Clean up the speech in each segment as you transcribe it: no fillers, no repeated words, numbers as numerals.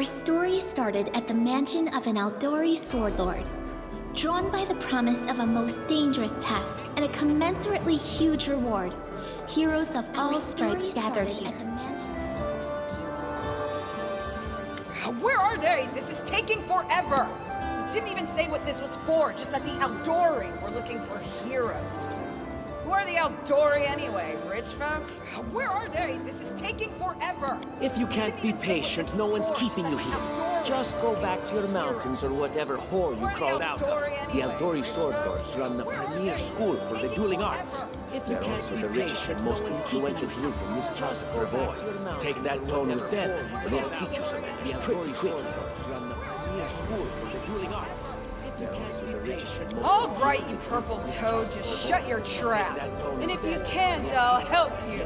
story started at the mansion of an Aldori sword lord. Drawn by the promise of a most dangerous task and a commensurately huge reward, heroes of all stripes gathered here. Where are they? This is taking forever! You didn't even say what this was for, just that the Aldori were looking for heroes. Who are the Aldori anyway, rich folk? Where are they? This is taking forever! If you can't be patient, no one's keeping you here. Just go back to your mountains or whatever hole you crawled out of. The Aldori sword lords run the premier school for the dueling arts. If you can't be the richest and most influential group in this just for boy. Take that tone with them, and they'll teach you some manners pretty quickly. Run the premier school for the dueling arts. All right, you purple toad, just shut your trap. And if you can't, I'll help you.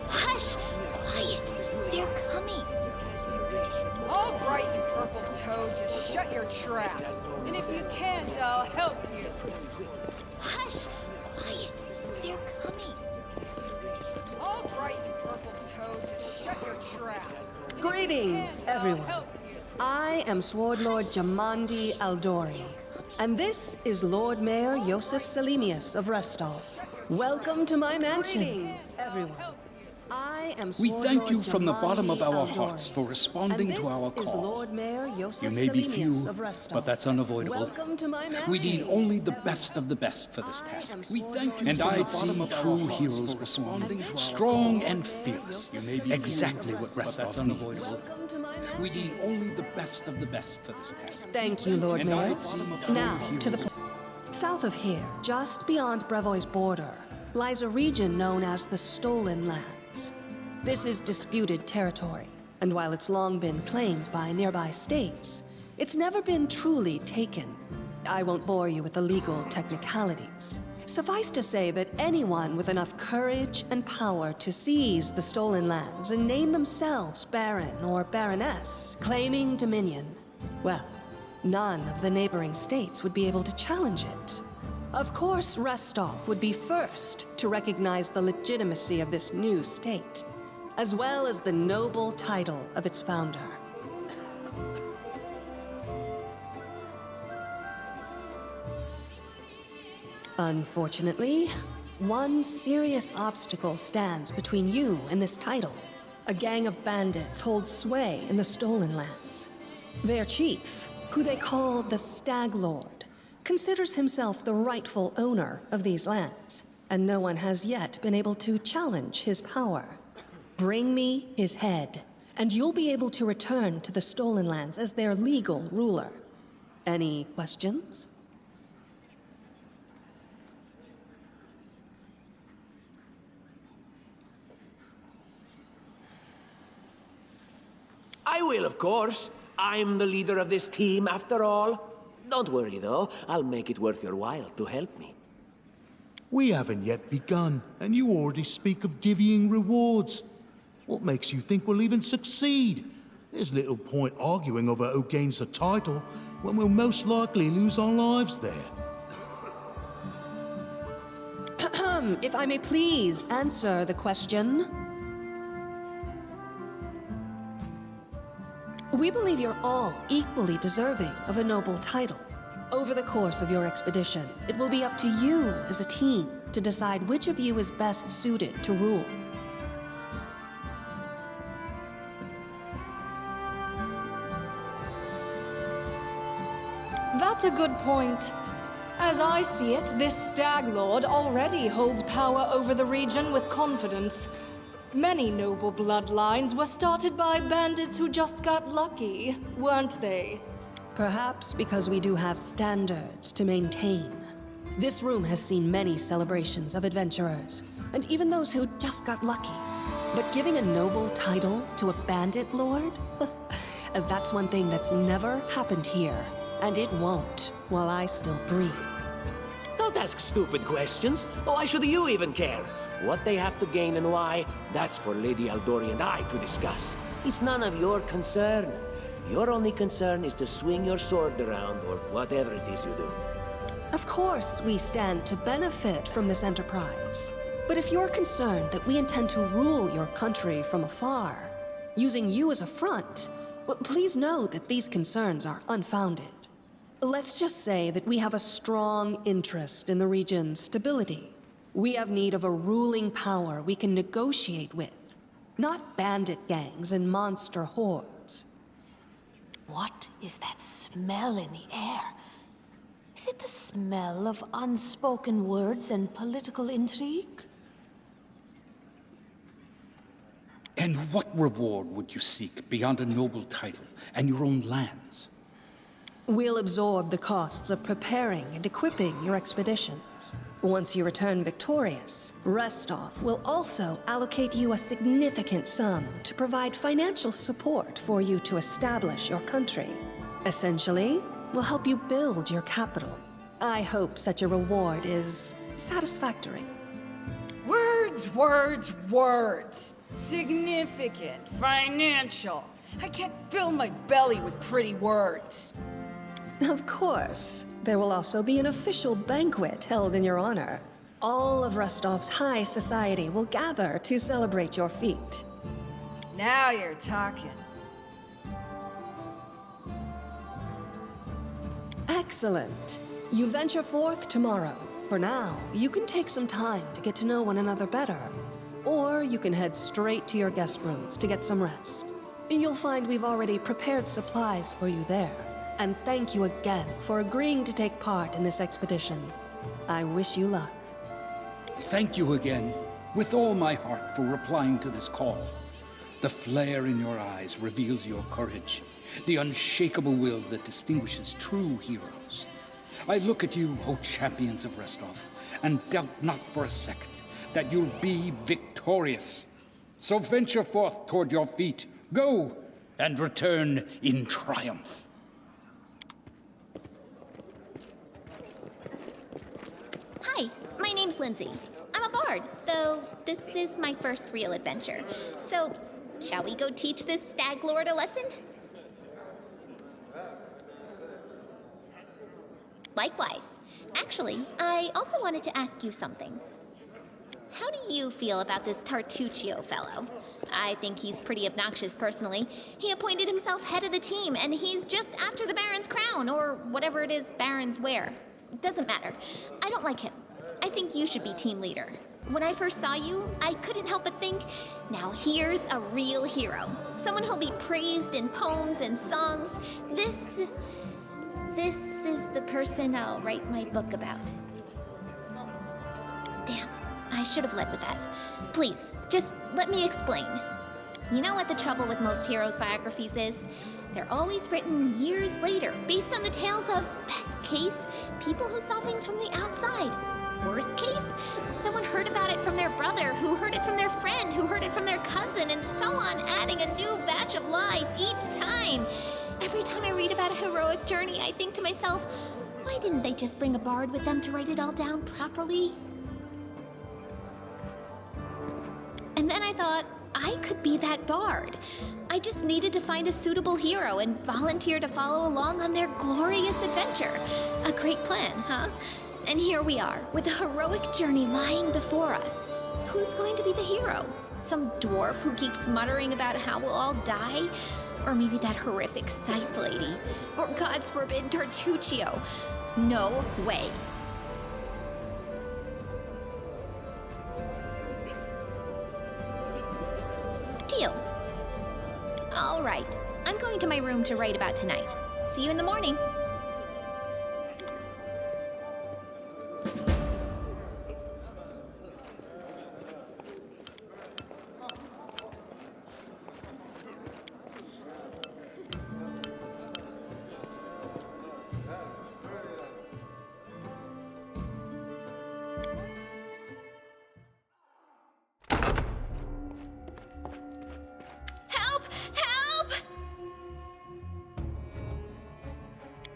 Hush! Quiet! They're coming! All right, you purple toad, just shut your trap. And if you can't, I'll help you. Hush! Quiet! They're coming! All right, you purple toad, just shut your trap. Greetings, everyone. I am Sword Lord Jamandi Aldori, and this is Lord Mayor Yosef Salimius of Restov. Welcome to my mansion. Greetings, everyone. I am We Sword thank Lord you from the bottom of our Jamandi hearts for Aldori, responding and to our this is call. Lord Mayor Yosef You may be Salimius few, of Restov. but that's unavoidable. Welcome to my mansion. We need only the best of the best for this task. We thank you And from I the bottom see of our true hearts heroes for responding, responding to our strong call. and fierce. You may be Exactly few, what but Restov that's needs. Welcome to my mansion. We need only the best of the best for this task. Thank you, Lord And I Mayor. see true Now, to the heroes. south of here, just beyond Brevoy's border, lies a region known as the Stolen Lands. This is disputed territory, and while it's long been claimed by nearby states, it's never been truly taken. I won't bore you with the legal technicalities. Suffice to say that anyone with enough courage and power to seize the stolen lands and name themselves Baron or Baroness, claiming dominion, well, none of the neighboring states would be able to challenge it. Of course, Restov would be first to recognize the legitimacy of this new state, as well as the noble title of its founder. Unfortunately, one serious obstacle stands between you and this title. A gang of bandits holds sway in the Stolen Lands. Their chief, who they call the Stag Lord, considers himself the rightful owner of these lands, and no one has yet been able to challenge his power. Bring me his head, and you'll be able to return to the Stolen Lands as their legal ruler. Any questions? I will, of course. I'm the leader of this team, after all. Don't worry, though. I'll make it worth your while to help me. We haven't yet begun, and you already speak of divvying rewards. What makes you think we'll even succeed? There's little point arguing over who gains the title when we'll most likely lose our lives there. If I may please answer the question. We believe you're all equally deserving of a noble title. Over the course of your expedition, it will be up to you as a team to decide which of you is best suited to rule. That's a good point. As I see it, this Stag Lord already holds power over the region with confidence. Many noble bloodlines were started by bandits who just got lucky, weren't they? Perhaps because we do have standards to maintain. This room has seen many celebrations of adventurers, and even those who just got lucky. But giving a noble title to a bandit lord? That's one thing that's never happened here, and it won't while I still breathe. Don't ask stupid questions. Why should you even care? What they have to gain and why, that's for Lady Aldori and I to discuss. It's none of your concern. Your only concern is to swing your sword around, or whatever it is you do. Of course, we stand to benefit from this enterprise. But if you're concerned that we intend to rule your country from afar, using you as a front, Well, please know that these concerns are unfounded. Let's just say that we have a strong interest in the region's stability. We have need of a ruling power we can negotiate with, not bandit gangs and monster hordes. What is that smell in the air? Is it the smell of unspoken words and political intrigue? And what reward would you seek beyond a noble title and your own lands? We'll absorb the costs of preparing and equipping your expeditions. Once you return victorious, Restov will also allocate you a significant sum to provide financial support for you to establish your country. Essentially, we'll help you build your capital. I hope such a reward is satisfactory. Words, words, words. Significant, financial. I can't fill my belly with pretty words. Of course. There will also be an official banquet held in your honor. All of Rostov's high society will gather to celebrate your feat. Now you're talking. Excellent. You venture forth tomorrow. For now, you can take some time to get to know one another better. Or you can head straight to your guest rooms to get some rest. You'll find we've already prepared supplies for you there. And thank you again for agreeing to take part in this expedition. I wish you luck. Thank you again, with all my heart, for replying to this call. The flare in your eyes reveals your courage, the unshakable will that distinguishes true heroes. I look at you, O champions of Restov, and doubt not for a second that you'll be victorious. So venture forth toward your feet. Go, and return in triumph. Hi, my name's Lindsay. I'm a bard, though this is my first real adventure. So, shall we go teach this stag lord a lesson? Likewise. Actually, I also wanted to ask you something. How do you feel about this Tartuccio fellow? I think he's pretty obnoxious personally. He appointed himself head of the team, and he's just after the Baron's crown, or whatever it is barons wear. Doesn't matter. I don't like him. I think you should be team leader. When I first saw you, I couldn't help but think, now here's a real hero. Someone who'll be praised in poems and songs. This is the person I'll write my book about. Damn, I should have led with that. Please, just let me explain. You know what the trouble with most heroes' biographies is? They're always written years later, based on the tales of, best case, people who saw things from the outside. Worst case, someone heard about it from their brother, who heard it from their friend, who heard it from their cousin, and so on, adding a new batch of lies each time. Every time I read about a heroic journey, I think to myself, why didn't they just bring a bard with them to write it all down properly? And then I thought, I could be that bard. I just needed to find a suitable hero and volunteer to follow along on their glorious adventure. A great plan, huh? And here we are, with a heroic journey lying before us. Who's going to be the hero? Some dwarf who keeps muttering about how we'll all die? Or maybe that horrific scythe lady? Or, God's forbid, Tartuccio? No way. Deal. All right. I'm going to my room to write about tonight. See you in the morning.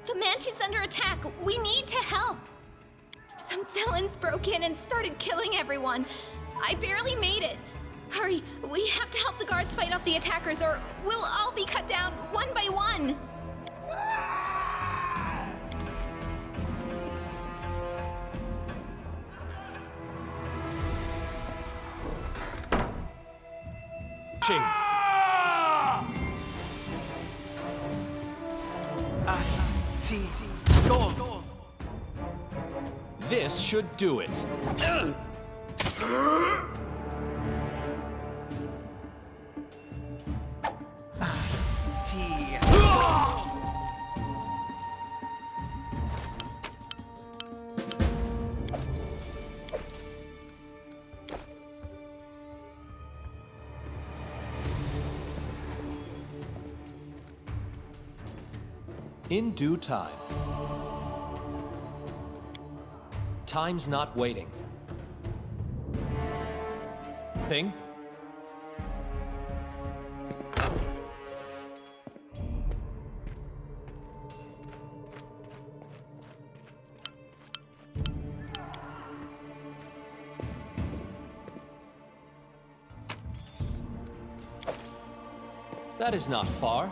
The mansion's under attack. We need to help. Some villains broke in and started killing everyone. I barely made it. Hurry, we have to help the guards fight off the attackers or we'll all be cut down one by one. This should do it. In due time. Time's not waiting. Ping? That is not far.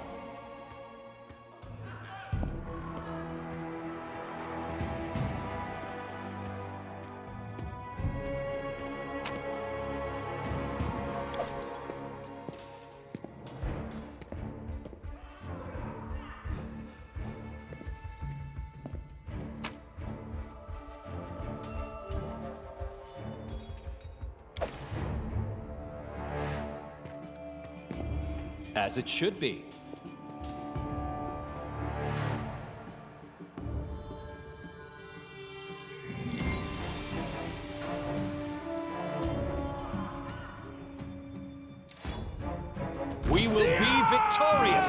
As it should be. We will be victorious!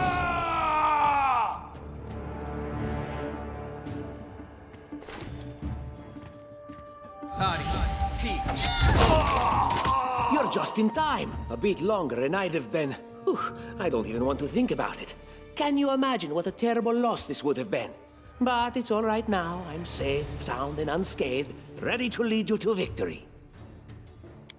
You're just in time. A bit longer and I'd have been... Whew, I don't even want to think about it. Can you imagine what a terrible loss this would have been? But it's all right now. I'm safe, sound, and unscathed, ready to lead you to victory.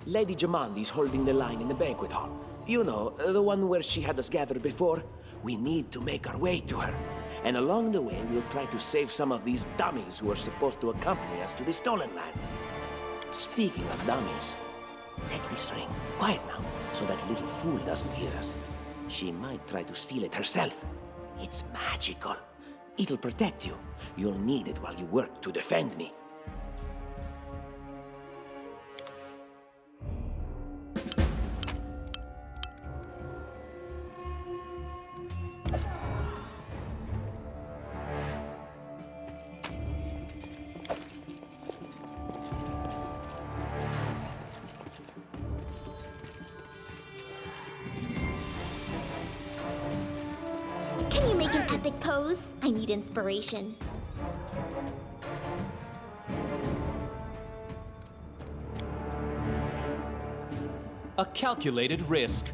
Lady Jamandi's holding the line in the banquet hall. You know, the one where she had us gathered before. We need to make our way to her. And along the way, we'll try to save some of these dummies who are supposed to accompany us to the stolen land. Speaking of dummies, take this ring. Quiet now, so that little fool doesn't hear us. She might try to steal it herself. It's magical. It'll protect you. You'll need it while you work to defend me. Can you make an epic pose? I need inspiration. A calculated risk.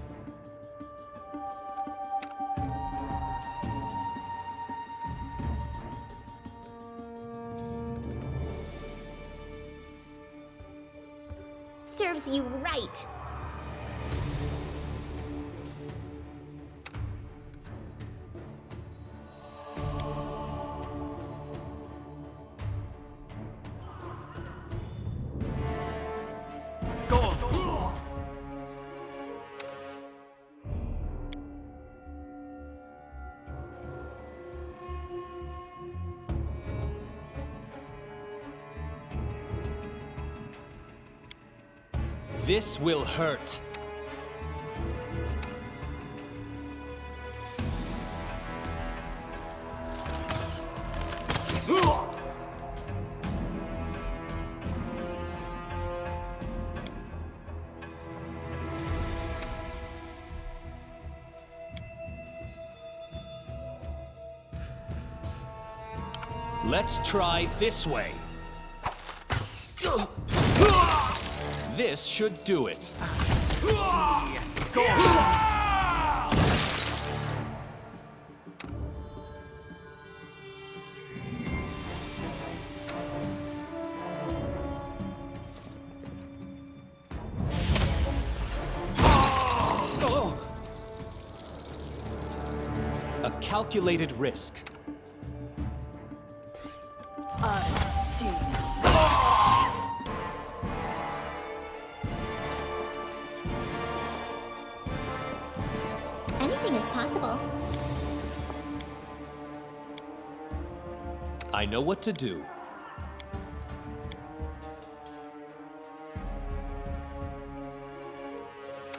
Serves you right. This will hurt. Let's try this way. This should do it. A calculated risk. Anything is possible. I know what to do.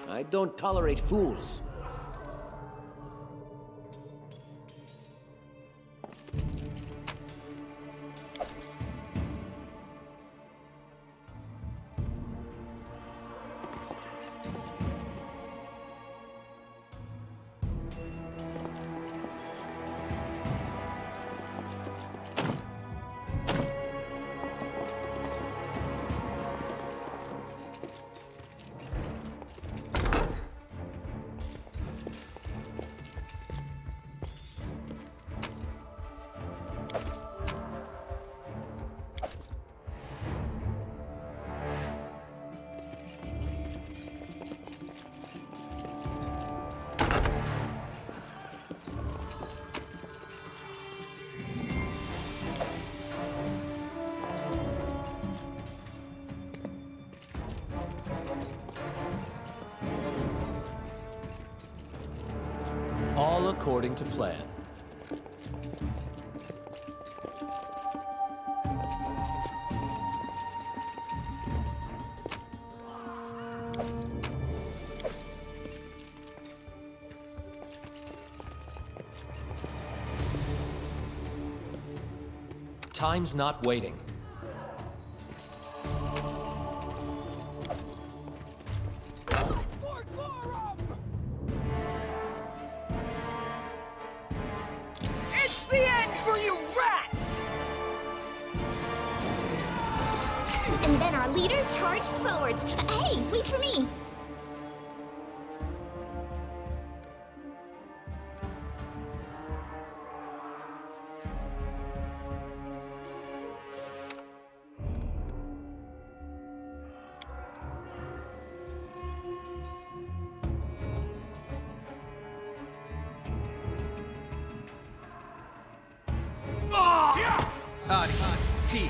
I don't tolerate fools. All according to plan. Time's not waiting. It's the end for you rats! And then our leader charged forwards. Hey, wait for me! Howdy. T.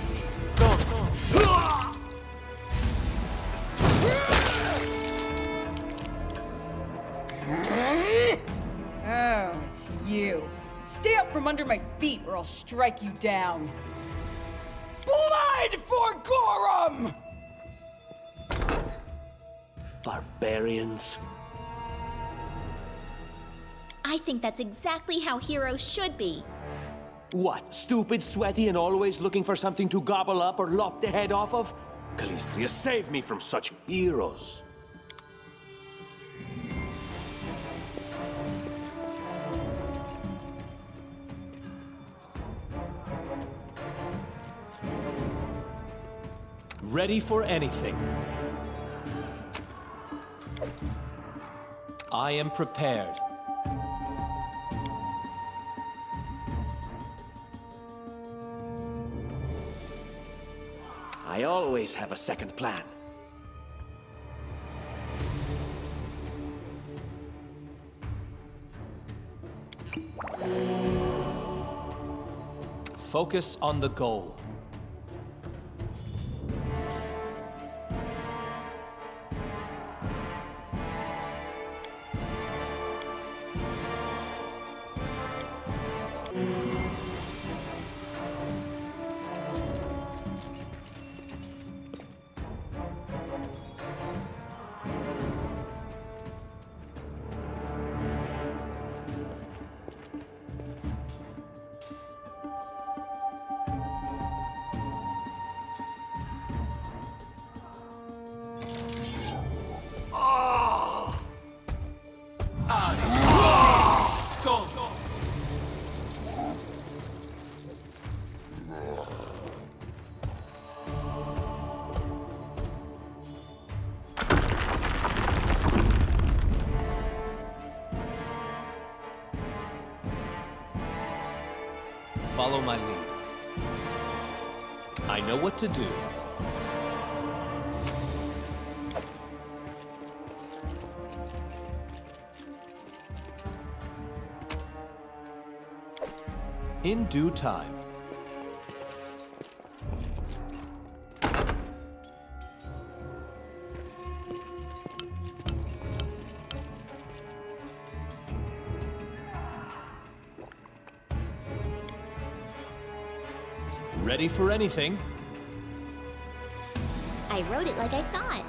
Oh, it's you. Stay up from under my feet or I'll strike you down. Blood for Gorum! Barbarians. I think that's exactly how heroes should be. What, stupid, sweaty, and always looking for something to gobble up or lop the head off of? Calistria, save me from such heroes. Ready for anything. I am prepared. I always have a second plan. Focus on the goal. Follow my lead. I know what to do. In due time. Ready for anything? I wrote it like I saw it.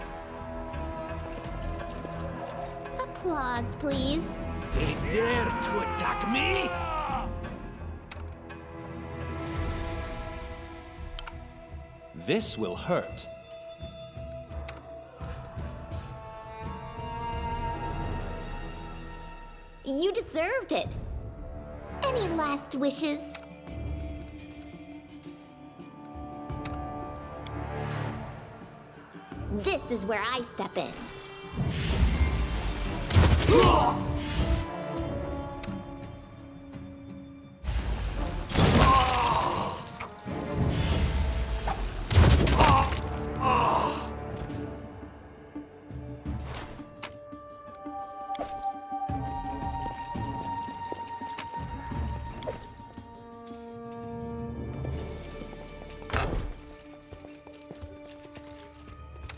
Applause, please. They dare to attack me? This will hurt. You deserved it. Any last wishes? This is where I step in.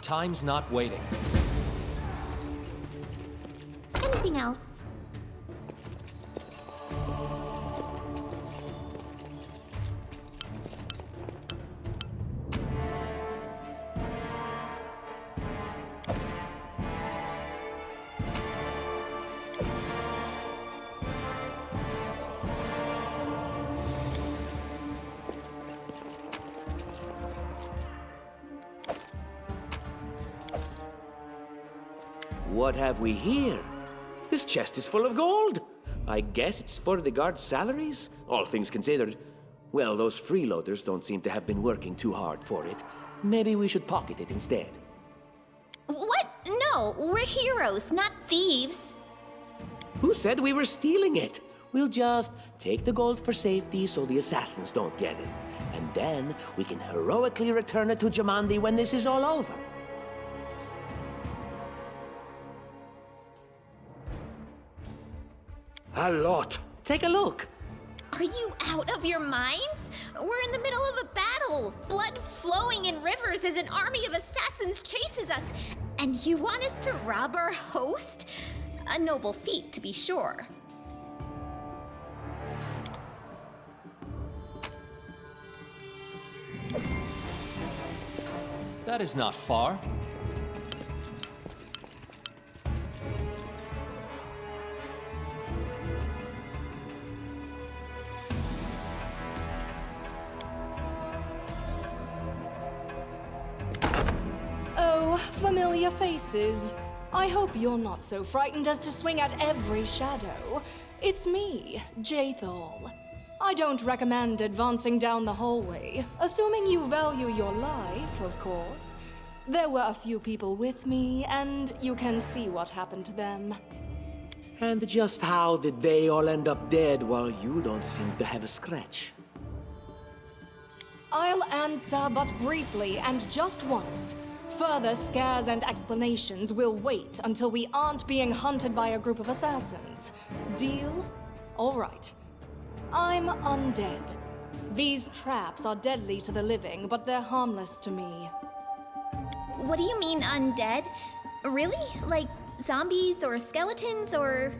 Time's not waiting. Anything else? What have we here? This chest is full of gold. I guess it's for the guards' salaries, all things considered. Well, those freeloaders don't seem to have been working too hard for it. Maybe we should pocket it instead. What? No, we're heroes, not thieves. Who said we were stealing it? We'll just take the gold for safety so the assassins don't get it. And then we can heroically return it to Jamandi when this is all over. A lot. Take a look. Are you out of your minds? We're in the middle of a battle. Blood flowing in rivers as an army of assassins chases us. And you want us to rob our host? A noble feat, to be sure. That is not far. Oh, familiar faces. I hope you're not so frightened as to swing at every shadow. It's me, Jathal. I don't recommend advancing down the hallway, assuming you value your life, of course. There were a few people with me, and you can see what happened to them. And just how did they all end up dead while you don't seem to have a scratch? I'll answer but briefly and just once. Further scares and explanations will wait until we aren't being hunted by a group of assassins. Deal? All right. I'm undead. These traps are deadly to the living, but they're harmless to me. What do you mean, undead? Really? Like zombies or skeletons or...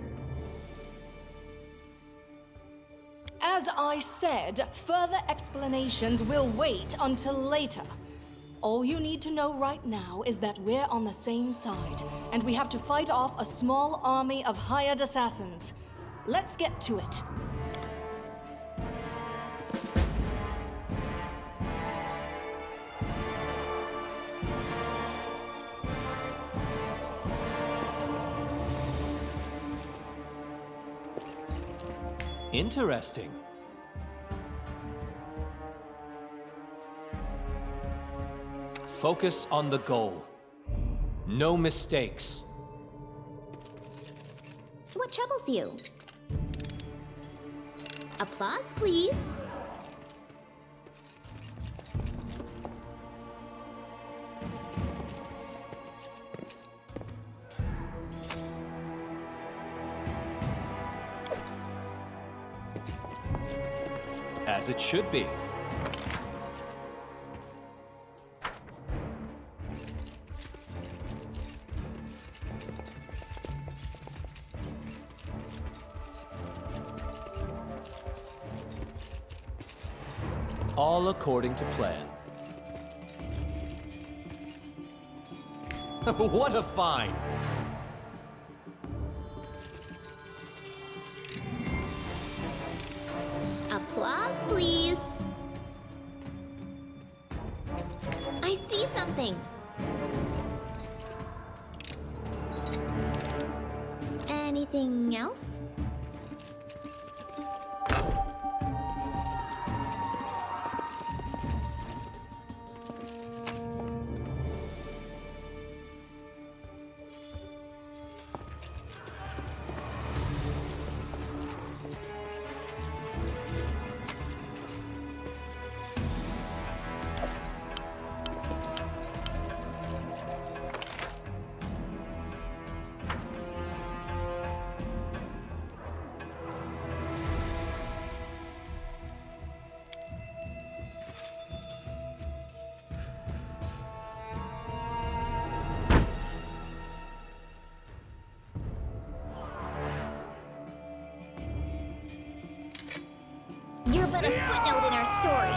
As I said, further explanations will wait until later. All you need to know right now is that we're on the same side, and we have to fight off a small army of hired assassins. Let's get to it. Interesting. Focus on the goal. No mistakes. What troubles you? Applause, please. As it should be. All according to plan. What a find! Applause, please. I see something. Anything else? You're but a footnote in our story.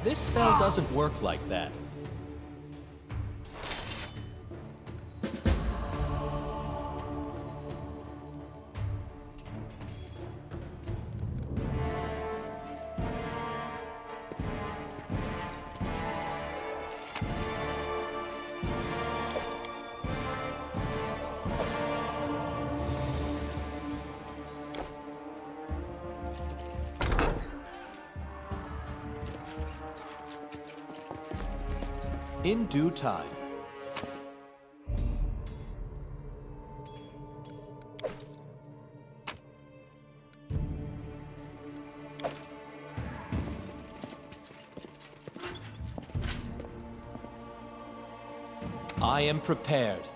This spell doesn't work like that. In due time. I am prepared.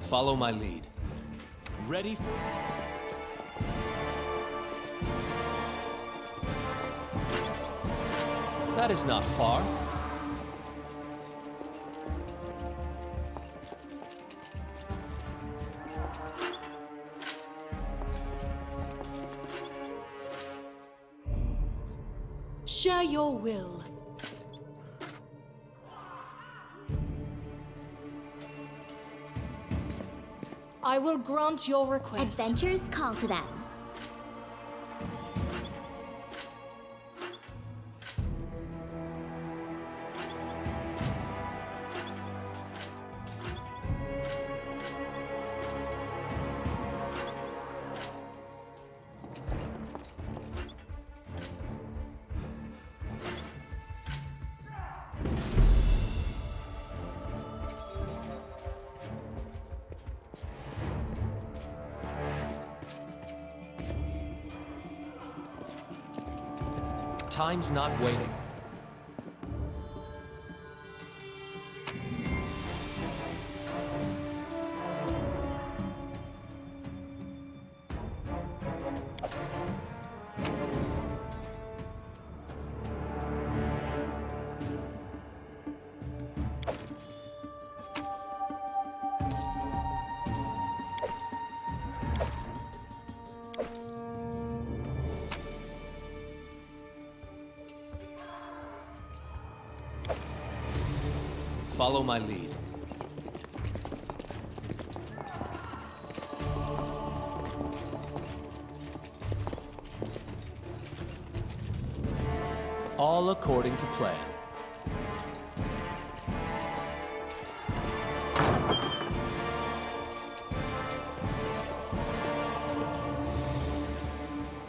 Follow my lead. Ready for... That is not far. Share your will. I will grant your request. Adventures call to them. Time's not waiting. Follow my lead. All according to plan.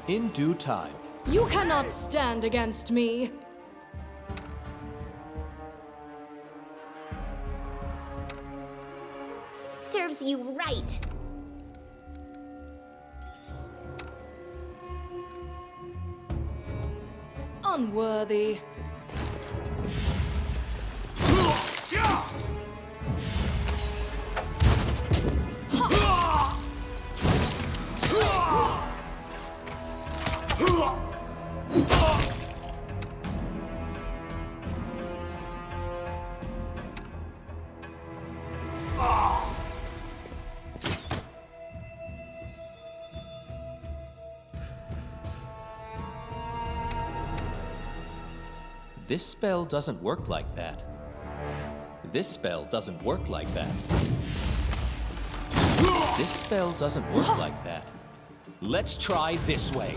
In due time. You cannot stand against me. Serves you right. Unworthy. This spell doesn't work like that. This spell doesn't work like that. This spell doesn't work like that. Let's try this way.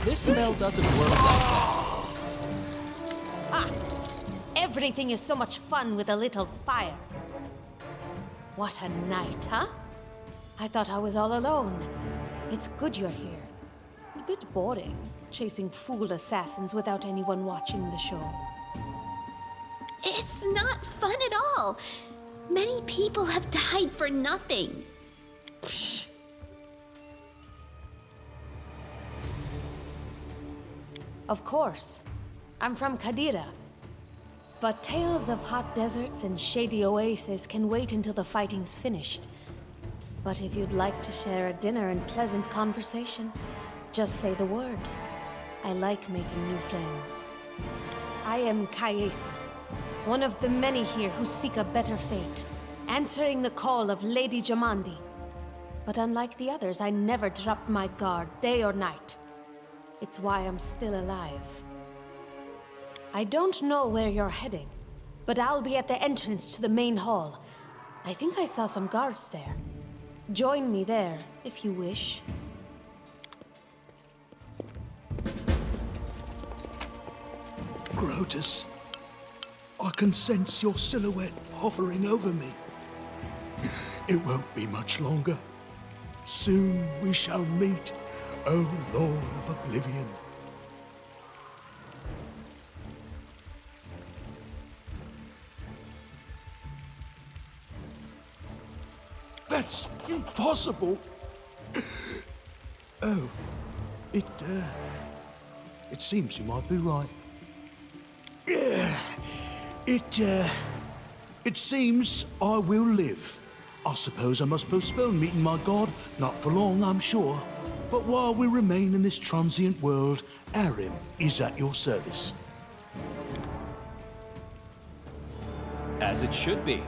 This spell doesn't work like that. Ah! Everything is so much fun with a little fire. What a night, huh? I thought I was all alone. It's good you're here. A bit boring, chasing fool assassins without anyone watching the show. It's not fun at all. Many people have died for nothing. Of course. I'm from Qadira. But tales of hot deserts and shady oases can wait until the fighting's finished. But if you'd like to share a dinner and pleasant conversation, just say the word. I like making new friends. I am Kayesi, one of the many here who seek a better fate, answering the call of Lady Jamandi. But unlike the others, I never dropped my guard, day or night. It's why I'm still alive. I don't know where you're heading, but I'll be at the entrance to the main hall. I think I saw some guards there. Join me there, if you wish. Grotus, I can sense your silhouette hovering over me. It won't be much longer. Soon we shall meet, O Lord of Oblivion. That's impossible. Oh, it seems you might be right. It seems I will live. I suppose I must postpone meeting my god, not for long, I'm sure. But while we remain in this transient world, Arim is at your service. As it should be.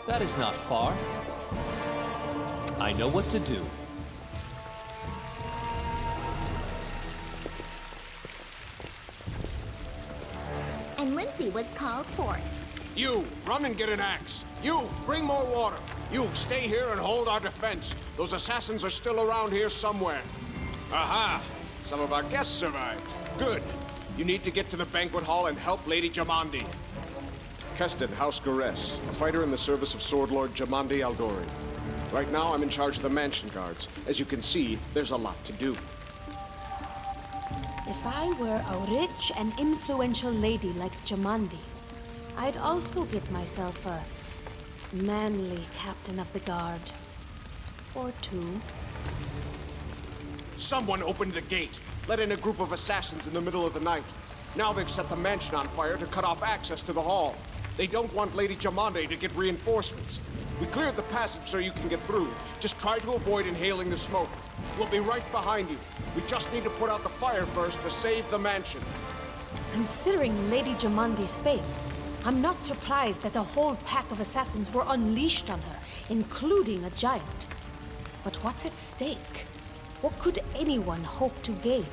That is not far. I know what to do. And Lindsay was called forth. You, run and get an axe. You, bring more water. You, stay here and hold our defense. Those assassins are still around here somewhere. Aha! Some of our guests survived. Good. You need to get to the banquet hall and help Lady Jamandi. Keston, House Gares, a fighter in the service of Sword Lord Jamandi Aldori. Right now, I'm in charge of the mansion guards. As you can see, there's a lot to do. If I were a rich and influential lady like Jamandi, I'd also get myself a manly captain of the guard. Or two. Someone opened the gate, let in a group of assassins in the middle of the night. Now they've set the mansion on fire to cut off access to the hall. They don't want Lady Jamandi to get reinforcements. We cleared the passage so you can get through. Just try to avoid inhaling the smoke. We'll be right behind you. We just need to put out the fire first to save the mansion. Considering Lady Jamandi's fate, I'm not surprised that a whole pack of assassins were unleashed on her, including a giant. But what's at stake? What could anyone hope to gain?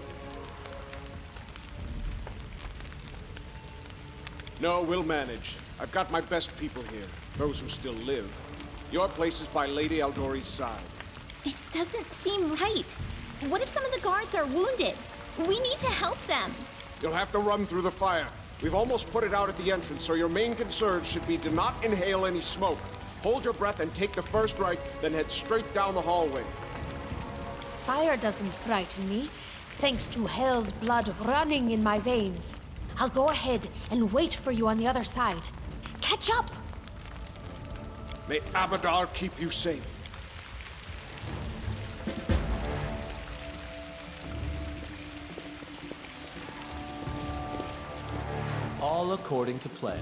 No, we'll manage. I've got my best people here, those who still live. Your place is by Lady Aldori's side. It doesn't seem right. What if some of the guards are wounded? We need to help them. You'll have to run through the fire. We've almost put it out at the entrance, so your main concern should be to not inhale any smoke. Hold your breath and take the first right, then head straight down the hallway. Fire doesn't frighten me, thanks to hell's blood running in my veins. I'll go ahead and wait for you on the other side. Catch up! May Abadar keep you safe. All according to plan.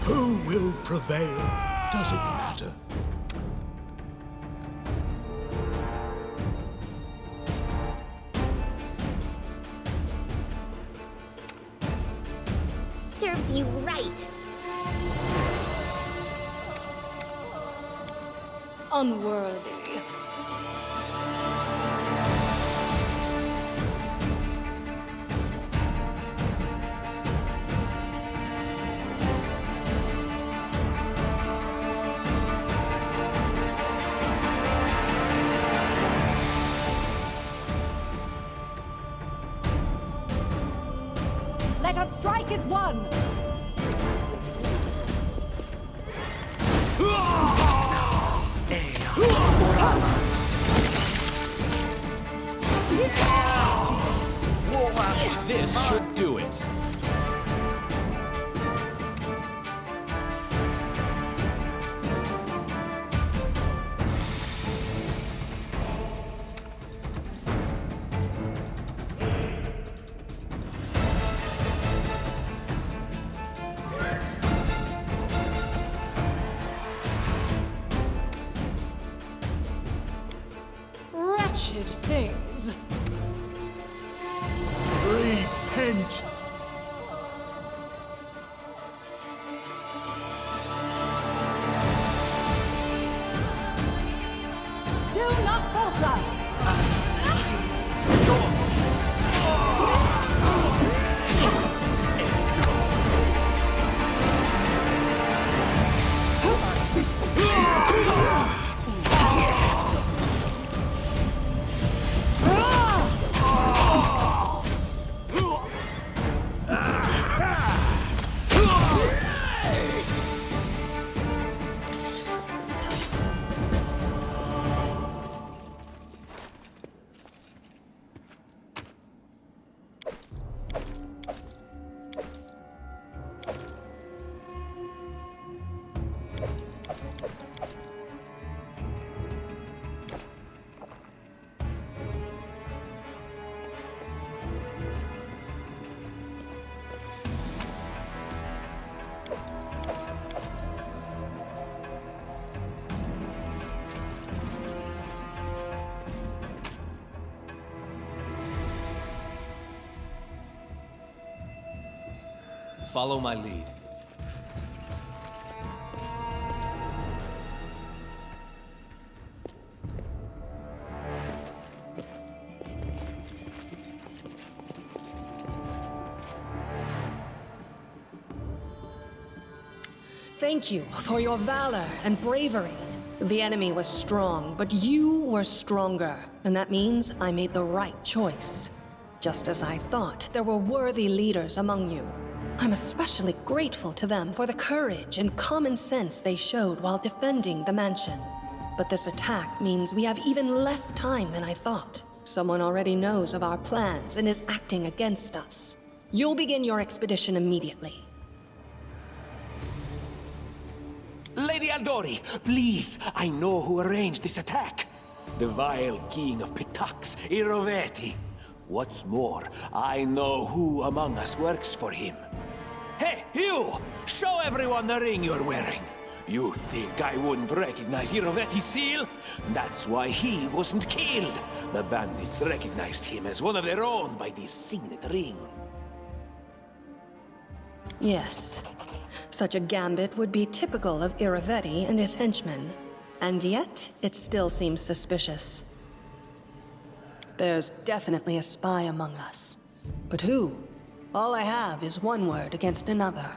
Who will prevail? Doesn't matter. Serves you right. Unworthy. Let us strike as one! This should do it. Wretched things. Repent! Do not falter! Follow my lead. Thank you for your valor and bravery. The enemy was strong, but you were stronger, and that means I made the right choice. Just as I thought, there were worthy leaders among you. I'm especially grateful to them for the courage and common sense they showed while defending the mansion. But this attack means we have even less time than I thought. Someone already knows of our plans and is acting against us. You'll begin your expedition immediately. Lady Aldori, please, I know who arranged this attack. The vile king of Pitax, Iroveti. What's more, I know who among us works for him. Hey, you! Show everyone the ring you're wearing. You think I wouldn't recognize Iroveti's seal? That's why he wasn't killed. The bandits recognized him as one of their own by this signet ring. Yes. Such a gambit would be typical of Iroveti and his henchmen. And yet, it still seems suspicious. There's definitely a spy among us. But who? All I have is one word against another.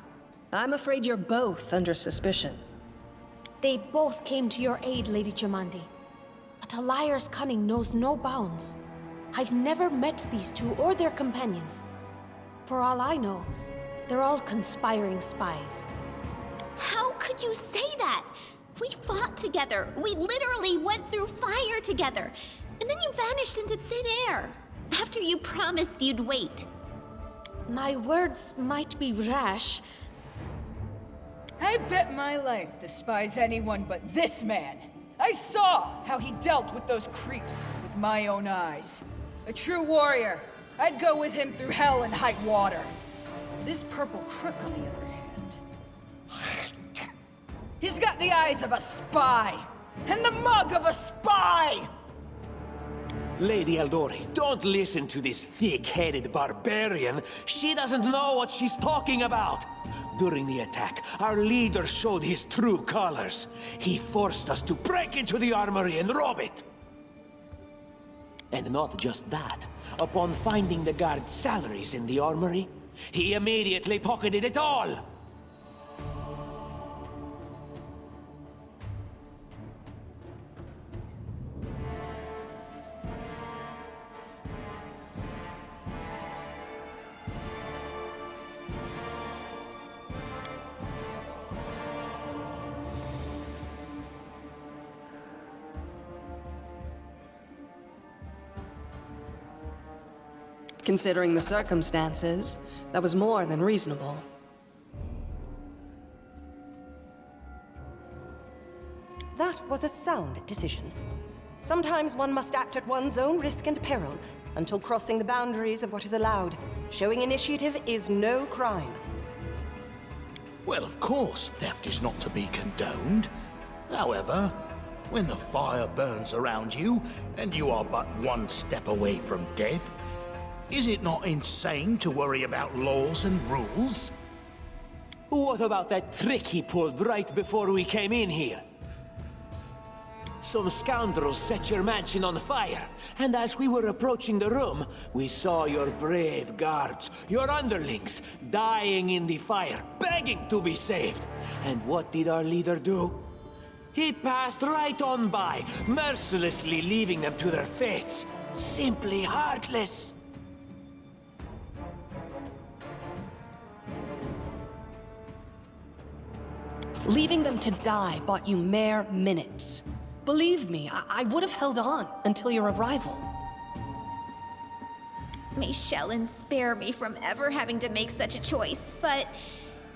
I'm afraid you're both under suspicion. They both came to your aid, Lady Jamandi. But a liar's cunning knows no bounds. I've never met these two or their companions. For all I know, they're all conspiring spies. How could you say that? We fought together. We literally went through fire together. And then you vanished into thin air. After you promised you'd wait. My words might be rash. I bet my life despise anyone but this man. I saw how he dealt with those creeps with my own eyes. A true warrior. I'd go with him through hell and high water. This purple crook, on the other hand, he's got the eyes of a spy, and the mug of a spy! Lady Aldori, don't listen to this thick-headed barbarian. She doesn't know what she's talking about. During the attack, our leader showed his true colors. He forced us to break into the armory and rob it. And not just that. Upon finding the guards' salaries in the armory, he immediately pocketed it all! Considering the circumstances, that was more than reasonable. That was a sound decision. Sometimes one must act at one's own risk and peril, until crossing the boundaries of what is allowed. Showing initiative is no crime. Well, of course, theft is not to be condoned. However, when the fire burns around you, and you are but one step away from death, is it not insane to worry about laws and rules? What about that trick he pulled right before we came in here? Some scoundrels set your mansion on fire, and as we were approaching the room, we saw your brave guards, your underlings, dying in the fire, begging to be saved. And what did our leader do? He passed right on by, mercilessly leaving them to their fates. Simply heartless. Leaving them to die bought you mere minutes. Believe me, I would have held on until your arrival. May Shellen spare me from ever having to make such a choice, but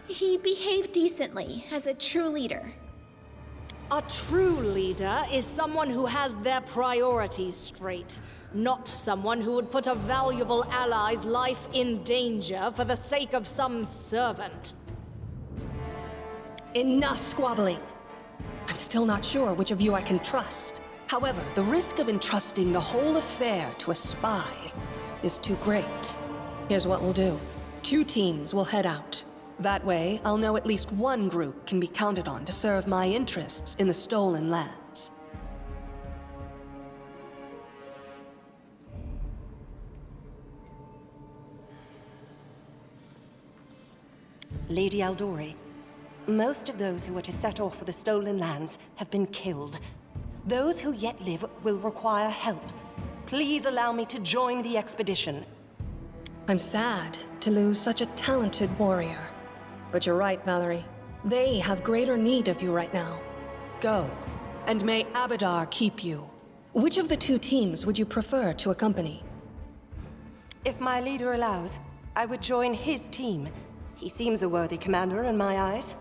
he behaved decently as a true leader. A true leader is someone who has their priorities straight, not someone who would put a valuable ally's life in danger for the sake of some servant. Enough squabbling. I'm still not sure which of you I can trust. However, the risk of entrusting the whole affair to a spy is too great. Here's what we'll do. 2 teams will head out. That way, I'll know at least one group can be counted on to serve my interests in the stolen lands. Lady Aldori, most of those who are to set off for the stolen lands have been killed. Those who yet live will require help. Please allow me to join the expedition. I'm sad to lose such a talented warrior. But you're right, Valerie. They have greater need of you right now. Go, and may Abadar keep you. Which of the two teams would you prefer to accompany? If my leader allows, I would join his team. He seems a worthy commander in my eyes.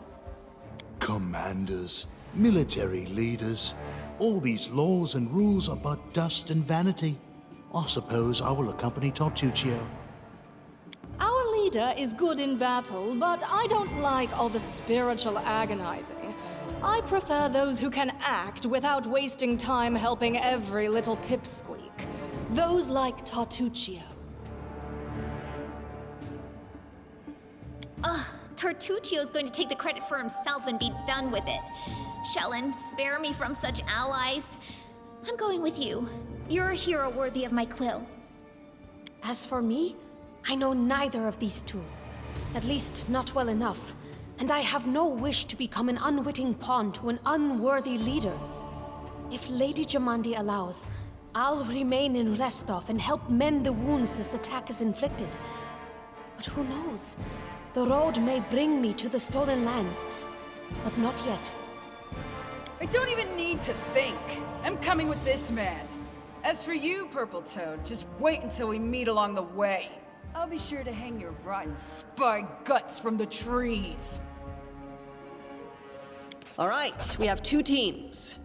Commanders, military leaders, all these laws and rules are but dust and vanity. I suppose I will accompany Tartuccio. Our leader is good in battle, but I don't like all the spiritual agonizing. I prefer those who can act without wasting time helping every little pipsqueak. Those like Tartuccio. Ugh, Tartuccio's going to take the credit for himself and be done with it. Shellen, spare me from such allies. I'm going with you. You're a hero worthy of my quill. As for me, I know neither of these two. At least not well enough. And I have no wish to become an unwitting pawn to an unworthy leader. If Lady Jamandi allows, I'll remain in Restov and help mend the wounds this attack has inflicted. But who knows? The road may bring me to the stolen lands, but not yet. I don't even need to think. I'm coming with this man. As for you, Purple Toad, just wait until we meet along the way. I'll be sure to hang your rotten spy guts from the trees. All right, we have two teams.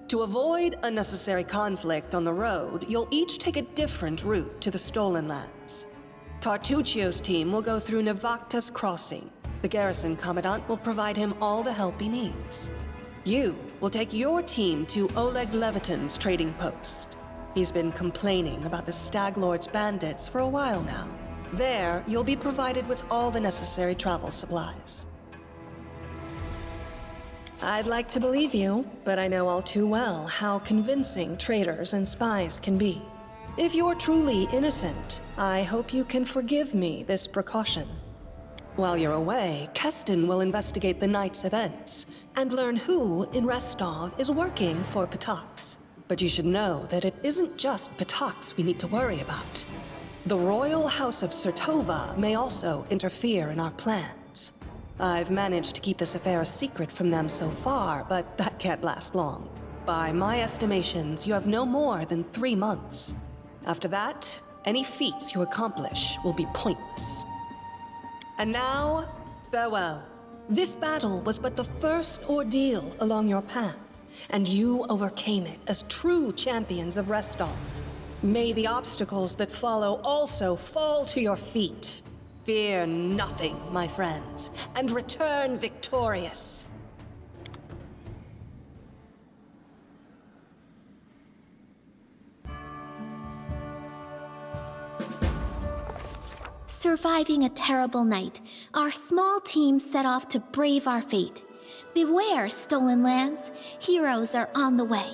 To avoid unnecessary conflict on the road, you'll each take a different route to the stolen lands. Tartuccio's team will go through Navakta's crossing. The garrison commandant will provide him all the help he needs. You will take your team to Oleg Levitin's trading post. He's been complaining about the Stag Lord's bandits for a while now. There, you'll be provided with all the necessary travel supplies. I'd like to believe you, but I know all too well how convincing traitors and spies can be. If you're truly innocent, I hope you can forgive me this precaution. While you're away, Keston will investigate the night's events and learn who in Restov is working for Patox. But you should know that it isn't just Patox we need to worry about. The Royal House of Sertova may also interfere in our plans. I've managed to keep this affair a secret from them so far, but that can't last long. By my estimations, you have no more than 3 months. After that, any feats you accomplish will be pointless. And now, farewell. This battle was but the first ordeal along your path, and you overcame it as true champions of Restov. May the obstacles that follow also fall to your feet. Fear nothing, my friends, and return victorious. Surviving a terrible night, our small team set off to brave our fate. Beware, stolen lands. Heroes are on the way.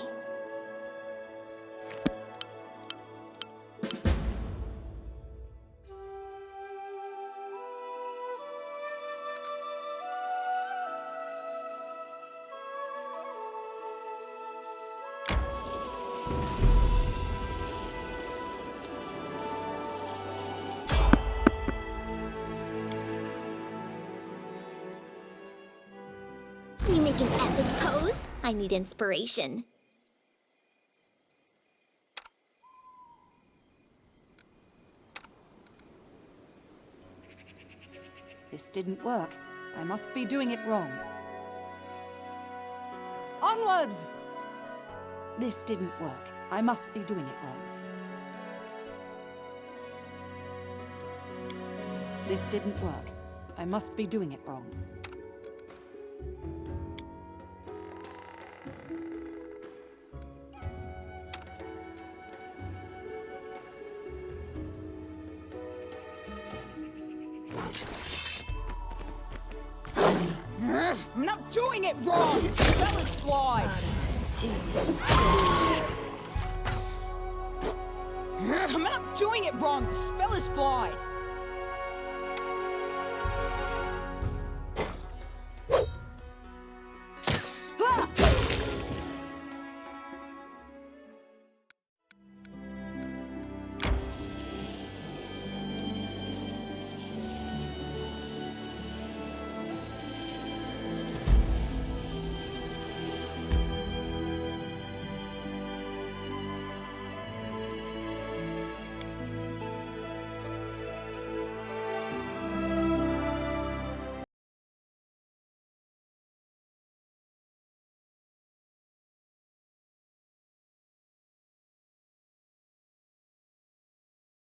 You make an epic pose? I need inspiration. This didn't work. I must be doing it wrong. Onwards! This didn't work. I must be doing it wrong. This didn't work. I must be doing it wrong. not doing it wrong! The spell is flawed! I'm not doing it wrong! The spell is flawed!